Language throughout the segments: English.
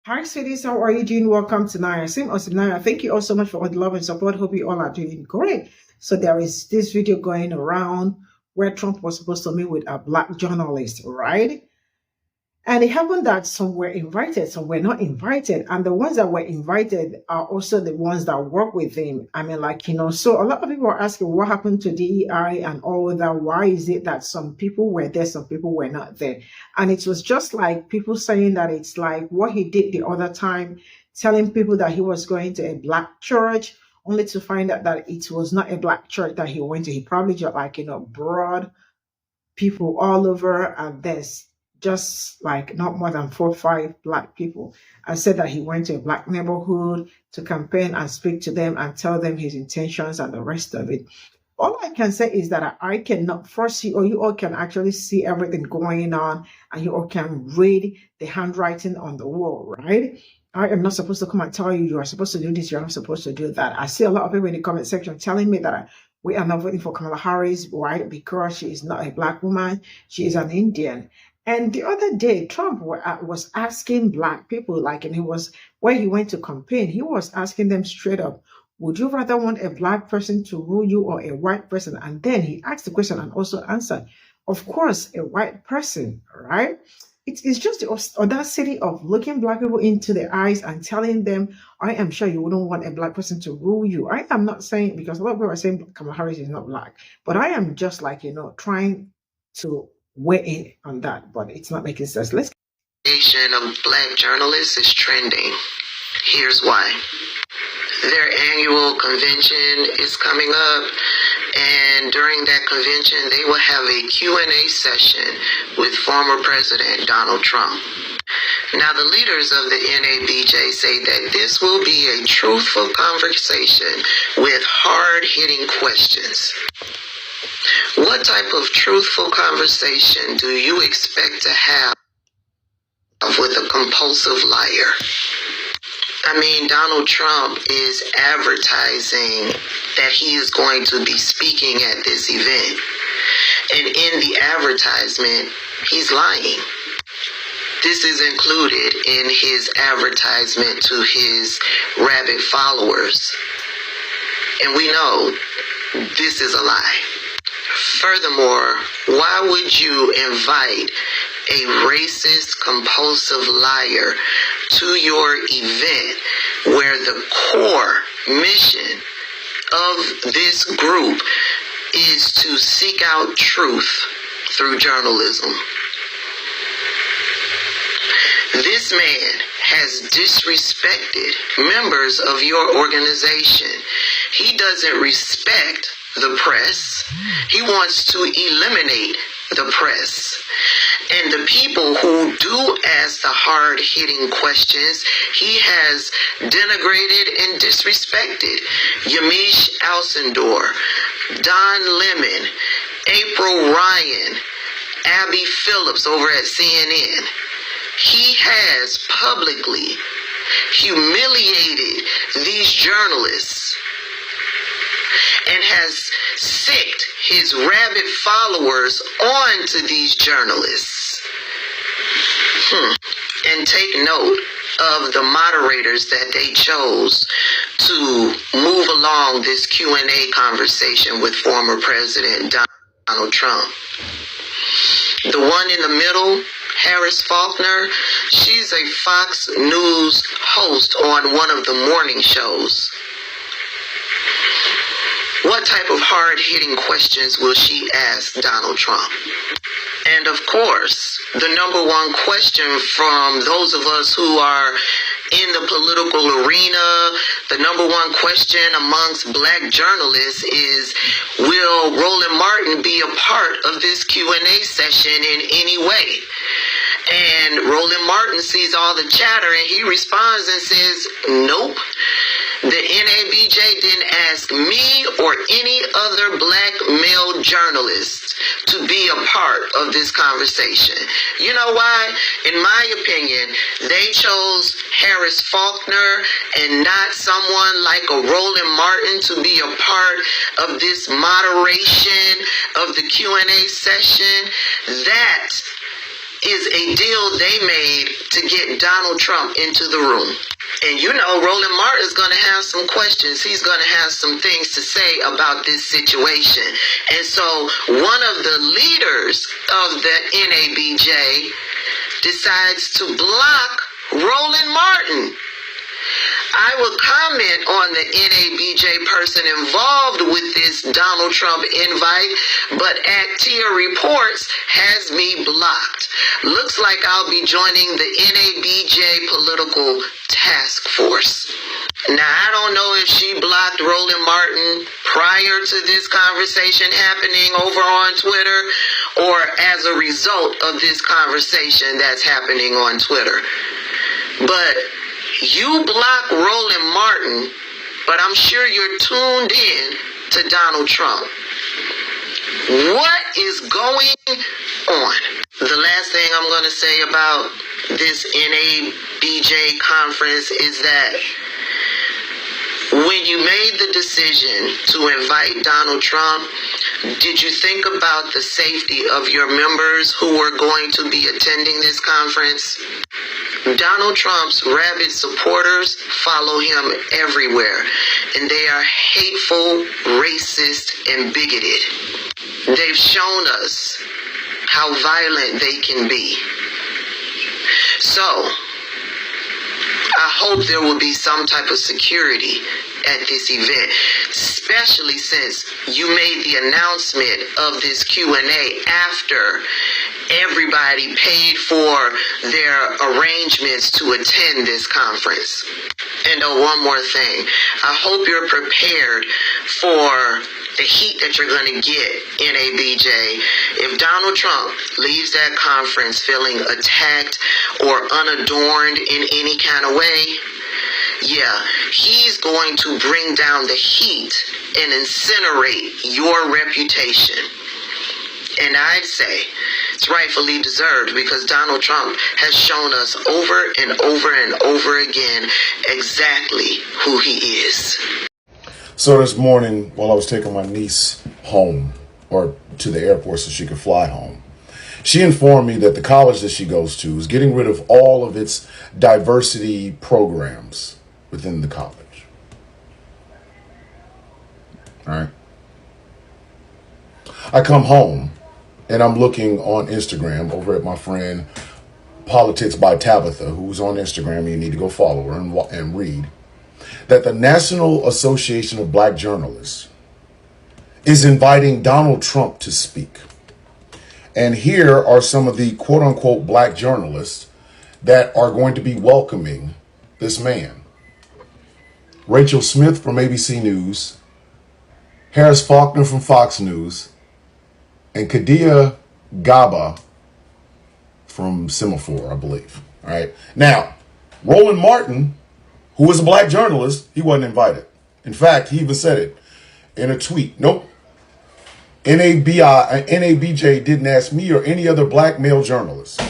Hi, cities. How are you doing? Welcome to Naya. Sim or Simnaya. Thank you all so much for all the love and support. Hope you all are doing great. So there is this video going around where Trump was supposed to meet with a black journalist, right? And it happened that some were invited, some were not invited. And the ones that were invited are also the ones that work with him. I mean, so a lot of people are asking what happened to DEI and all that. Why is it that some people were there, some people were not there? And it was just like people saying that it's like what he did the other time, telling people that he was going to a black church, only to find out that it was not a black church that he went to. He probably just brought people all over, and there's just like not more than 4 or 5 black people. I said that he went to a black neighborhood to campaign and speak to them and tell them his intentions and the rest of it. All I can say is that I cannot foresee, or you all can actually see everything going on, and you all can read the handwriting on the wall, right? I am not supposed to come and tell you you are supposed to do this, you're not supposed to do that. I see a lot of people in the comment section telling me that we are not voting for Kamala Harris. Why? Because she is not a black woman. She is an Indian. And the other day, Trump was asking black people, and where he went to campaign, he was asking them straight up, would you rather want a black person to rule you or a white person? And then he asked the question and also answered, of course, a white person, right? It's just the audacity of looking black people into the eyes and telling them, I am sure you wouldn't want a black person to rule you. I am not saying, because a lot of people are saying Kamala Harris is not black, but I am just trying to weigh in on that, but it's not making sense. Let's. Nation of black journalists is trending. Here's why. Their annual convention is coming up, and during that convention, they will have a Q&A session with former President Donald Trump. Now, the leaders of the NABJ say that this will be a truthful conversation with hard-hitting questions. What type of truthful conversation do you expect to have with a compulsive liar? I mean, Donald Trump is advertising that he is going to be speaking at this event. And in the advertisement, he's lying. This is included in his advertisement to his rabid followers. And we know this is a lie. Furthermore, why would you invite a racist, compulsive liar to your event where the core mission of this group is to seek out truth through journalism? This man has disrespected members of your organization. He doesn't respect the press. He wants to eliminate the press. And the people who do ask the hard-hitting questions, he has denigrated and disrespected. Yamiche Alcindor, Don Lemon, April Ryan, Abby Phillips over at CNN. He has publicly humiliated these journalists and has sicked his rabid followers onto these journalists. And take note of the moderators that they chose to move along this Q&A conversation with former President Donald Trump. The one in the middle, Harris Faulkner, she's a Fox News host on one of the morning shows. What type of hard-hitting questions will she ask Donald Trump? And of course, the number one question from those of us who are in the political arena, the number one question amongst black journalists is, will Roland Martin be a part of this Q&A session in any way? And Roland Martin sees all the chatter and he responds and says, nope. The NABJ didn't ask me or any other black male journalist to be a part of this conversation. You know why? In my opinion, they chose Harris Faulkner and not someone like a Roland Martin to be a part of this moderation of the Q&A session. That is a deal they made to get Donald Trump into the room. And you know, Roland Martin is going to have some questions. He's going to have some things to say about this situation. And so one of the leaders of the NABJ decides to block Roland Martin. I will comment on the NABJ person involved with this Donald Trump invite, but Actia Reports has me blocked. Looks like I'll be joining the NABJ political task force. Now, I don't know if she blocked Roland Martin prior to this conversation happening over on Twitter or as a result of this conversation that's happening on Twitter. But you block Roland Martin, but I'm sure you're tuned in to Donald Trump. What is going on? The last thing I'm going to say about this NABJ conference is that when you made the decision to invite Donald Trump, did you think about the safety of your members who were going to be attending this conference? Donald Trump's rabid supporters follow him everywhere, and they are hateful, racist, and bigoted. They've shown us how violent they can be. So, I hope there will be some type of security at this event, especially since you made the announcement of this Q&A after everybody paid for their arrangements to attend this conference. And one more thing, I hope you're prepared for the heat that you're going to get in NABJ. If Donald Trump leaves that conference feeling attacked or unadorned in any kind of way, yeah, he's going to bring down the heat and incinerate your reputation. And I'd say it's rightfully deserved, because Donald Trump has shown us over and over and over again exactly who he is. So this morning, while I was taking my niece home, or to the airport so she could fly home, she informed me that the college that she goes to is getting rid of all of its diversity programs within the college. All right. I come home and I'm looking on Instagram over at my friend Politics by Tabitha, who's on Instagram. You need to go follow her and read that the National Association of Black Journalists is inviting Donald Trump to speak. And here are some of the quote unquote black journalists that are going to be welcoming this man. Rachel Smith from ABC News, Harris Faulkner from Fox News, and Kadia Gaba from Semaphore, I believe. All right. Now, Roland Martin, who was a black journalist, he wasn't invited. In fact, he even said it in a tweet. Nope. NABJ didn't ask me or any other black male journalist.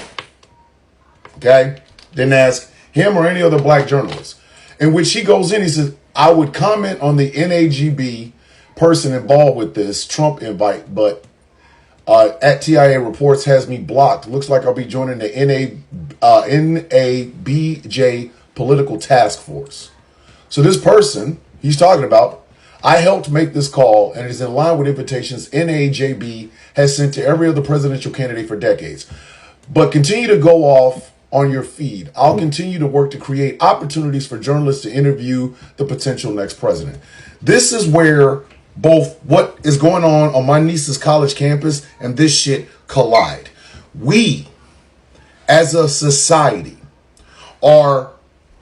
Okay? Didn't ask him or any other black journalist. In which he goes in, he says, I would comment on the NAGB person involved with this Trump invite, but at TIA Reports has me blocked. Looks like I'll be joining the NABJ political task force. So this person he's talking about, I helped make this call, and it is in line with invitations NAJB has sent to every other presidential candidate for decades. But continue to go off on your feed. I'll continue to work to create opportunities for journalists to interview the potential next president. This is where both what is going on my niece's college campus and this shit collide. We, as a society, are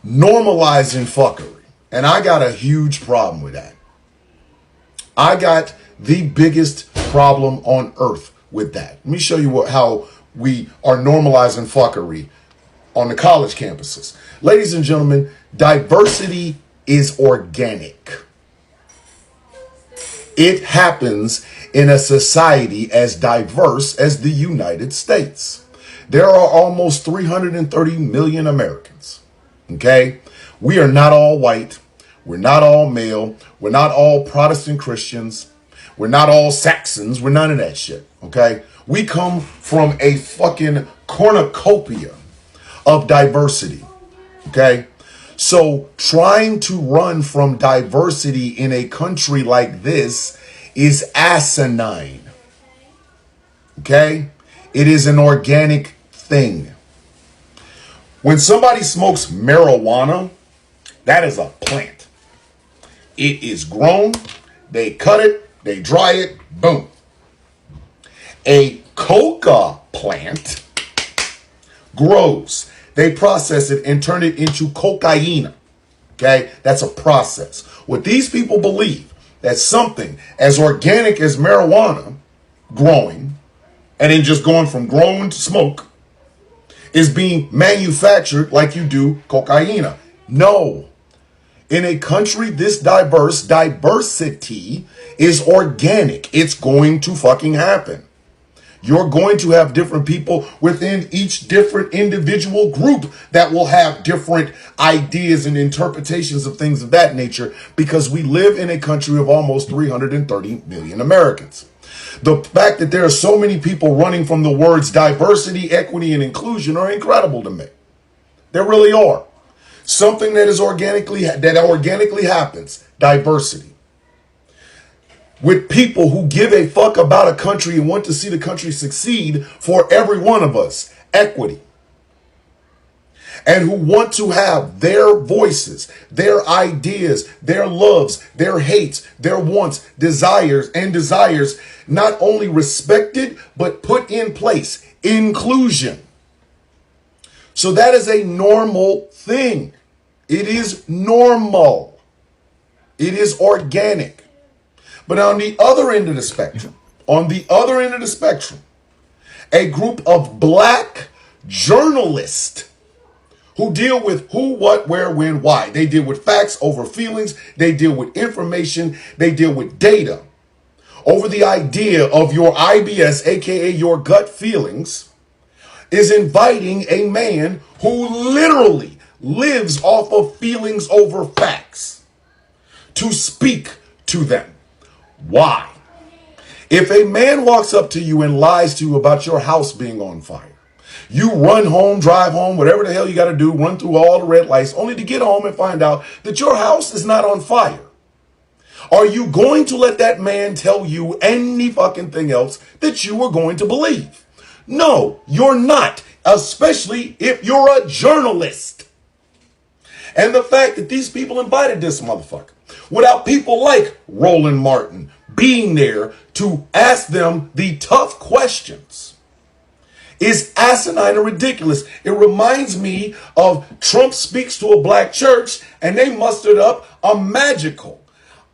normalizing fuckery. And I got a huge problem with that. I got the biggest problem on earth with that. Let me show you how we are normalizing fuckery on the college campuses. Ladies and gentlemen, diversity is organic. It happens in a society as diverse as the United States. There are almost 330 million Americans. Okay? We are not all white. We're not all male. We're not all Protestant Christians. We're not all Saxons. We're none of that shit, okay? We come from a fucking cornucopia of diversity, okay? So trying to run from diversity in a country like this is asinine, okay? It is an organic thing. When somebody smokes marijuana, that is a plant. It is grown, they cut it, they dry it, boom. A coca plant grows. They process it and turn it into cocaine. Okay, that's a process. What these people believe, that something as organic as marijuana growing and then just going from growing to smoke is being manufactured like you do cocaine. No. In a country this diverse, diversity is organic. It's going to fucking happen. You're going to have different people within each different individual group that will have different ideas and interpretations of things of that nature, because we live in a country of almost 330 million Americans. The fact that there are so many people running from the words diversity, equity, and inclusion are incredible to me. They really are. Something that organically happens, diversity. With people who give a fuck about a country and want to see the country succeed for every one of us, equity. And who want to have their voices, their ideas, their loves, their hates, their wants, desires not only respected, but put in place. Inclusion. So that is a normal thing. It is normal. It is organic. But on the other end of the spectrum, a group of black journalists who deal with who, what, where, when, why. They deal with facts over feelings. They deal with information. They deal with data over the idea of your IBS, aka your gut feelings, is inviting a man who literally lives off of feelings over facts to speak to them. Why? If a man walks up to you and lies to you about your house being on fire, you run home, drive home, whatever the hell you got to do, run through all the red lights, only to get home and find out that your house is not on fire. Are you going to let that man tell you any fucking thing else that you are going to believe? No, you're not, especially if you're a journalist. And the fact that these people invited this motherfucker without people like Roland Martin being there to ask them the tough questions is asinine and ridiculous. It reminds me of Trump speaks to a black church and they mustered up a magical,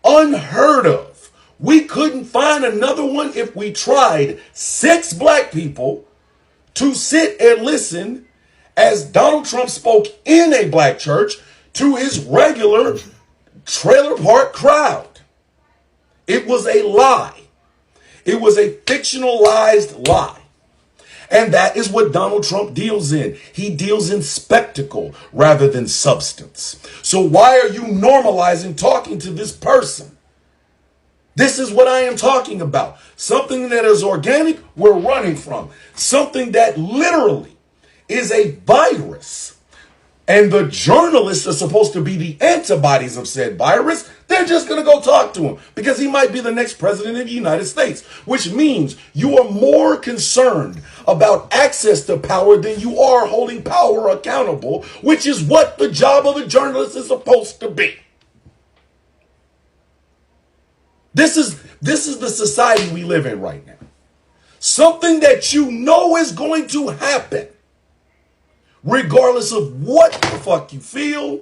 unheard of. We couldn't find another one if we tried. 6 black people to sit and listen as Donald Trump spoke in a black church to his regular trailer park crowd. It was a lie. It was a fictionalized lie. And that is what Donald Trump deals in. He deals in spectacle rather than substance. So why are you normalizing talking to this person? This is what I am talking about. Something that is organic, we're running from. Something that literally is a virus. And the journalists are supposed to be the antibodies of said virus. They're just going to go talk to him because he might be the next president of the United States, which means you are more concerned about access to power than you are holding power accountable, which is what the job of a journalist is supposed to be. This is the society we live in right now. Something that you know is going to happen. Regardless of what the fuck you feel,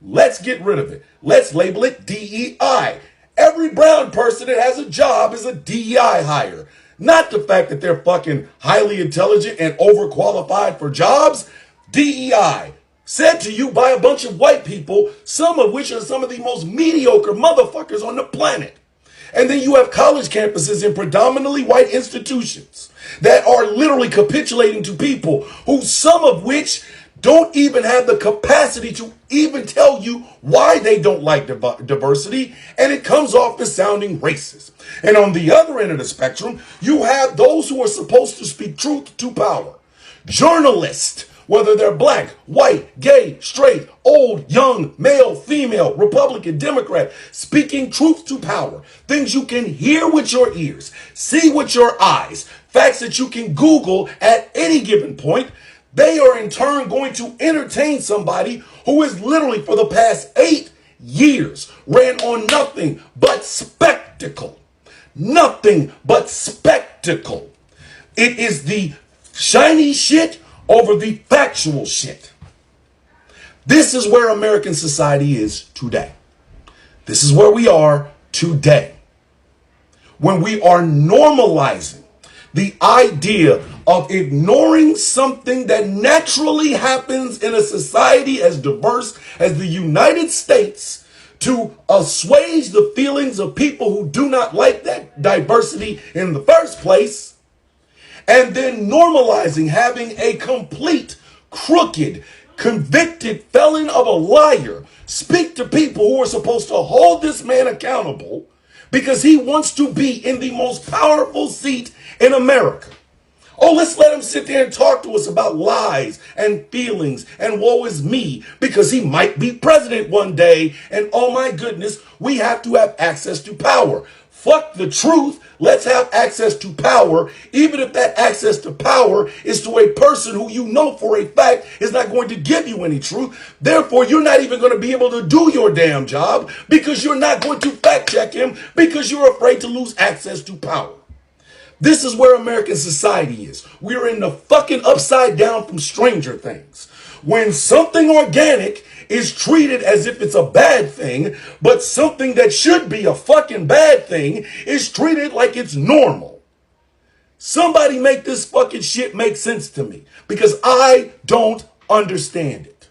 let's get rid of it. Let's label it DEI. Every brown person that has a job is a DEI hire. Not the fact that they're fucking highly intelligent and overqualified for jobs. DEI. Said to you by a bunch of white people, some of which are some of the most mediocre motherfuckers on the planet. And then you have college campuses in predominantly white institutions that are literally capitulating to people who some of which don't even have the capacity to even tell you why they don't like diversity, and it comes off as sounding racist. And on the other end of the spectrum, you have those who are supposed to speak truth to power. Journalists, whether they're black, white, gay, straight, old, young, male, female, Republican, Democrat, speaking truth to power. Things you can hear with your ears, see with your eyes, facts that you can Google at any given point. They are in turn going to entertain somebody who is literally for the past 8 years ran on nothing but spectacle. Nothing but spectacle. It is the shiny shit over the factual shit. This is where American society is today. This is where we are today. When we are normalizing the idea of ignoring something that naturally happens in a society as diverse as the United States to assuage the feelings of people who do not like that diversity in the first place, and then normalizing having a complete, crooked, convicted felon of a liar speak to people who are supposed to hold this man accountable because he wants to be in the most powerful seat in America. Oh, let's let him sit there and talk to us about lies and feelings and woe is me because he might be president one day. And oh my goodness, we have to have access to power. Fuck the truth. Let's have access to power, even if that access to power is to a person who you know for a fact is not going to give you any truth. Therefore, you're not even going to be able to do your damn job because you're not going to fact check him because you're afraid to lose access to power. This is where American society is. We're in the fucking upside down from Stranger Things. When something organic is treated as if it's a bad thing, but something that should be a fucking bad thing is treated like it's normal. Somebody make this fucking shit make sense to me because I don't understand it.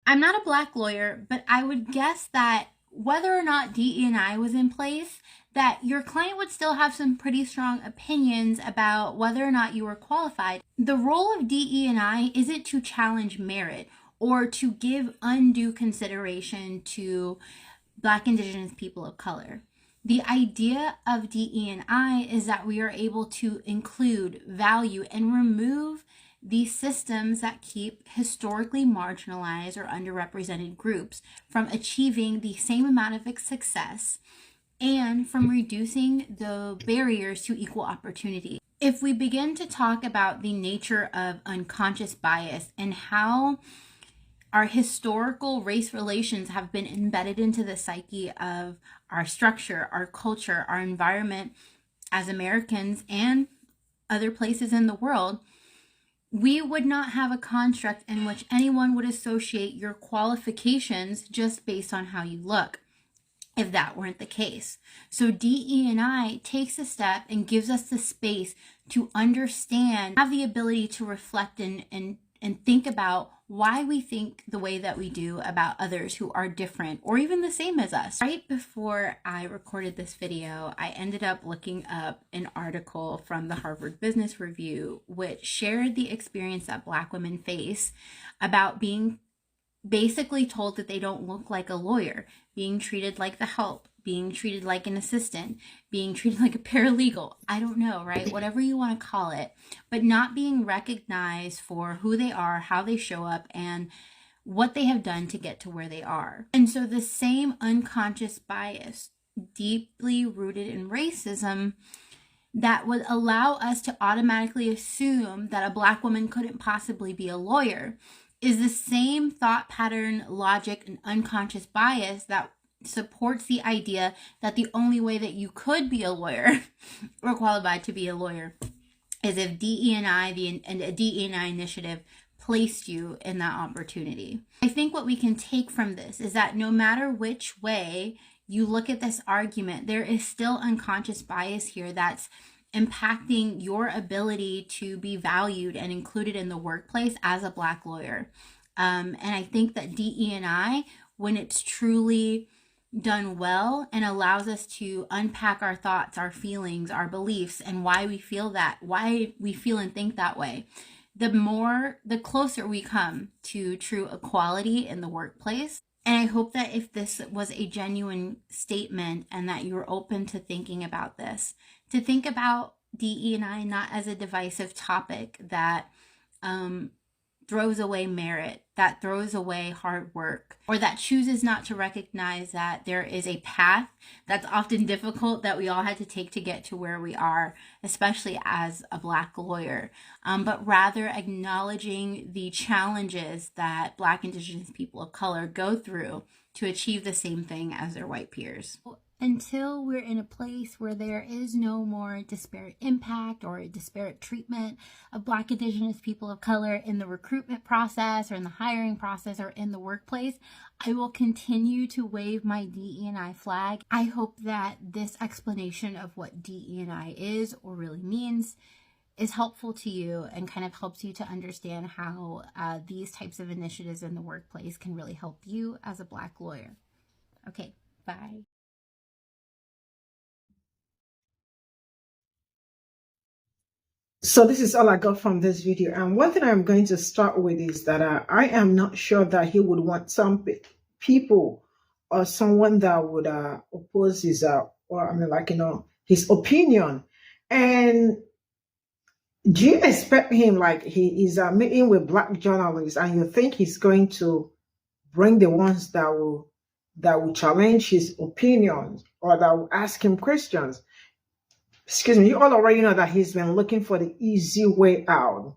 I'm not a black lawyer, but I would guess that whether or not DE&I was in place, that your client would still have some pretty strong opinions about whether or not you were qualified. The role of DE&I isn't to challenge merit or to give undue consideration to Black, Indigenous people of color. The idea of DE&I is that we are able to include, value, and remove these systems that keep historically marginalized or underrepresented groups from achieving the same amount of success and from reducing the barriers to equal opportunity. If we begin to talk about the nature of unconscious bias and how our historical race relations have been embedded into the psyche of our structure, our culture, our environment as Americans and other places in the world, we would not have a construct in which anyone would associate your qualifications just based on how you look, if that weren't the case. So DE&I takes a step and gives us the space to understand, have the ability to reflect and think about why we think the way that we do about others who are different or even the same as us. Right before I recorded this video, I ended up looking up an article from the Harvard Business Review, which shared the experience that Black women face about being basically told that they don't look like a lawyer, being treated like the help, being treated like an assistant, being treated like a paralegal. I don't know, right? Whatever you want to call it, but not being recognized for who they are, how they show up, and what they have done to get to where they are. And so the same unconscious bias, deeply rooted in racism, that would allow us to automatically assume that a Black woman couldn't possibly be a lawyer, is the same thought pattern, logic, and unconscious bias that supports the idea that the only way that you could be a lawyer or qualified to be a lawyer is if DE&I, a DE&I initiative placed you in that opportunity. I think what we can take from this is that no matter which way you look at this argument, there is still unconscious bias here that's impacting your ability to be valued and included in the workplace as a Black lawyer. And I think that DE&I, when it's truly done well and allows us to unpack our thoughts, our feelings, our beliefs, and why we feel and think that way, the closer we come to true equality in the workplace. And I hope that if this was a genuine statement and that you were open to thinking about this, to think about DE&I not as a divisive topic that throws away merit, that throws away hard work, or that chooses not to recognize that there is a path that's often difficult that we all had to take to get to where we are, especially as a Black lawyer, but rather acknowledging the challenges that Black, Indigenous people of color go through to achieve the same thing as their white peers. Until we're in a place where there is no more disparate impact or disparate treatment of Black, Indigenous people of color in the recruitment process or in the hiring process or in the workplace, I will continue to wave my DE&I flag. I hope that this explanation of what DE&I is or really means is helpful to you and kind of helps you to understand how these types of initiatives in the workplace can really help you as a Black lawyer. Okay, bye. So this is all I got from this video. And one thing I'm going to start with is that I am not sure that he would want some people or someone that would oppose his, his opinion. And do you expect him, like he is meeting with Black journalists, and you think he's going to bring the ones that will challenge his opinions or that will ask him questions? Excuse me, you all already know that he's been looking for the easy way out.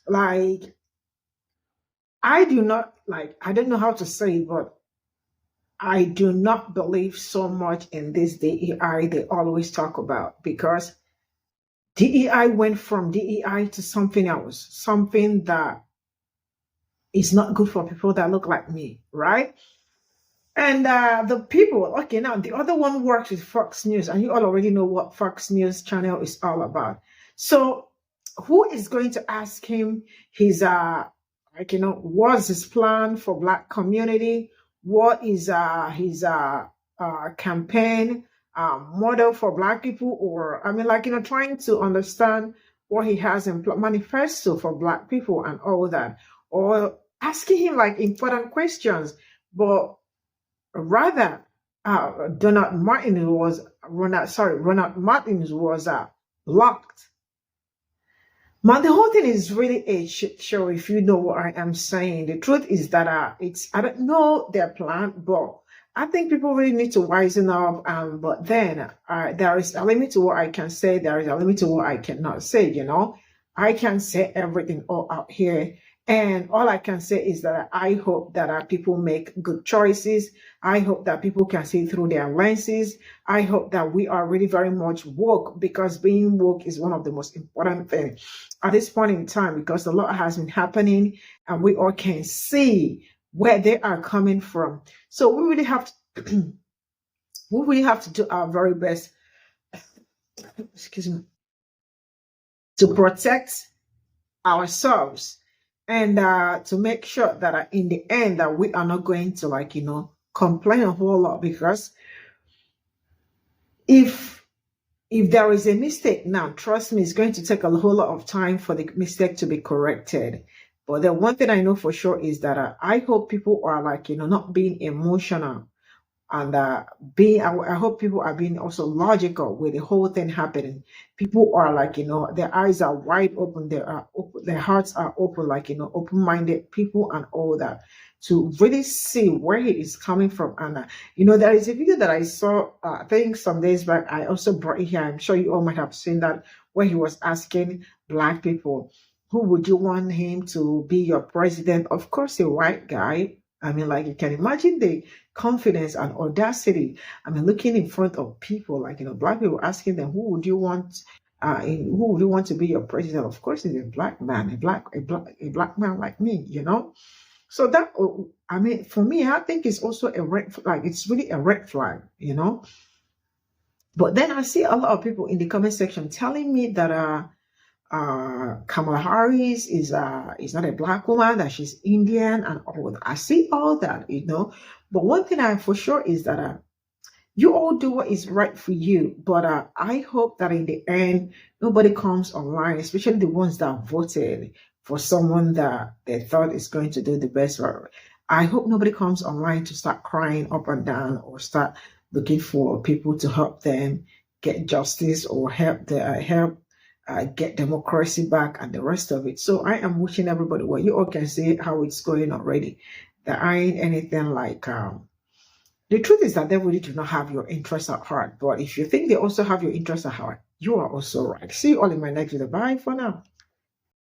Like, I don't know how to say it, but I do not believe so much in this DEI they always talk about, because DEI went from DEI to something else, something that is not good for people that look like me, right? And the people, okay, now the other one works with Fox News, and you all already know what Fox News channel is all about. So who is going to ask him his, what's his plan for Black community? What is his campaign model for Black people? Or, trying to understand what he has in manifesto for Black people and all that. Or asking him like important questions, but rather, Ronald Martins was blocked. Man, the whole thing is really a shit show, if you know what I am saying. The truth is that I don't know their plan, but I think people really need to wisen up. But then there is a limit to what I can say. There is a limit to what I cannot say. You know, I can say everything all out here. And all I can say is that I hope that people make good choices. I hope that people can see through their lenses. I hope that we are really very much woke, because being woke is one of the most important things at this point in time, because a lot has been happening and we all can see where they are coming from. So we really have to, do our very best, excuse me, to protect ourselves. And to make sure that in the end that we are not going to complain a whole lot, because if there is a mistake now, trust me, it's going to take a whole lot of time for the mistake to be corrected. But the one thing I know for sure is that I hope people are not being emotional, and I hope people are being also logical with the whole thing happening. People are their eyes are wide open, their hearts are open, open-minded people and all that, to really see where he is coming from. And there is a video that I saw, I think some days back. I also brought it here. I'm sure you all might have seen that, where he was asking Black people, who would you want him to be your president? Of course, a white guy. You can imagine the confidence and audacity. Looking in front of people, Black people, asking them, who would you want to be your president? Of course, it's a Black man, a black man like me, So that, for me, I think it's also a red flag. It's really a red flag, But then I see a lot of people in the comment section telling me that Kamala Harris is not a Black woman, that she's Indian and all that. I see all that, But one thing I for sure is that you all do what is right for you. But I hope that in the end, nobody comes online, especially the ones that voted for someone that they thought is going to do the best for. I hope nobody comes online to start crying up and down or start looking for people to help them get justice or help get democracy back and the rest of it. So I am wishing everybody well. You all can see how it's going already. There ain't anything like the truth is that they really do not have your interests at heart. But if you think they also have your interests at heart, you are also right. See you all in my next video. Bye for now.